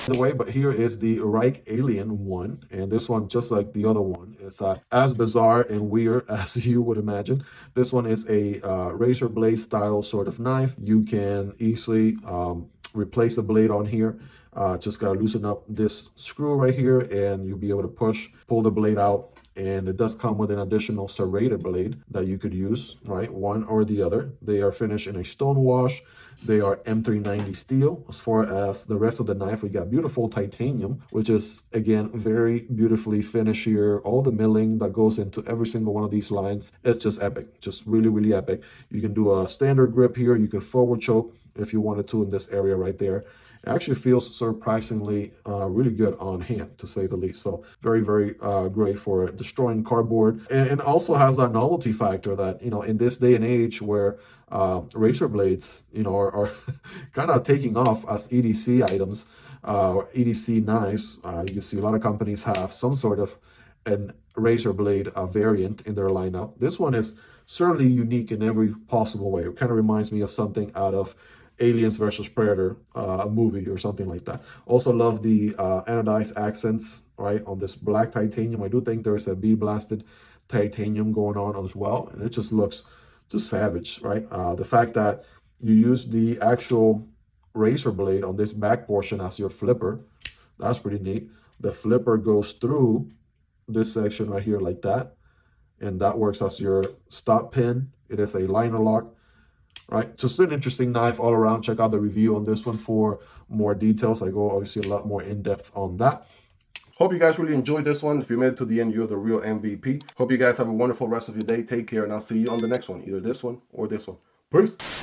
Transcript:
the way, but here is the Rike Alien one, and this one, just like the other one, is as bizarre and weird as you would imagine. This one is a razor blade style sort of knife. You can easily replace the blade on here. Just gotta loosen up this screw right here, and you'll be able to pull the blade out. And it does come with an additional serrated blade that you could use, right? One or the other. They are finished in a stone wash. They are M390 steel. As far as the rest of the knife, we got beautiful titanium, which is, again, very beautifully finished here. All the milling that goes into every single one of these lines, it's just epic. Just really, really epic. You can do a standard grip here. You can forward choke if you wanted to in this area right there. It actually feels surprisingly really good on hand, to say the least. So very, very great for destroying cardboard. And also has that novelty factor that, you know, in this day and age where razor blades, you know, are kind of taking off as EDC items or EDC knives. You can see a lot of companies have some sort of an razor blade variant in their lineup. This one is certainly unique in every possible way. It kind of reminds me of something out of Aliens versus Predator, a movie or something like that. Also love the anodized accents, right, on this black titanium. I do think there's a bee-blasted titanium going on as well, and it just looks just savage, right? The fact that you use the actual razor blade on this back portion as your flipper, that's pretty neat. The flipper goes through this section right here like that, and that works as your stop pin. It is a liner lock. Right, just an interesting knife all around. Check out the review on this one for more details. I go obviously a lot more in depth on that. Hope you guys really enjoyed this one. If you made it to the end, you're the real MVP. Hope you guys have a wonderful rest of your day. Take care, and I'll see you on the next one, either this one or this one. Peace.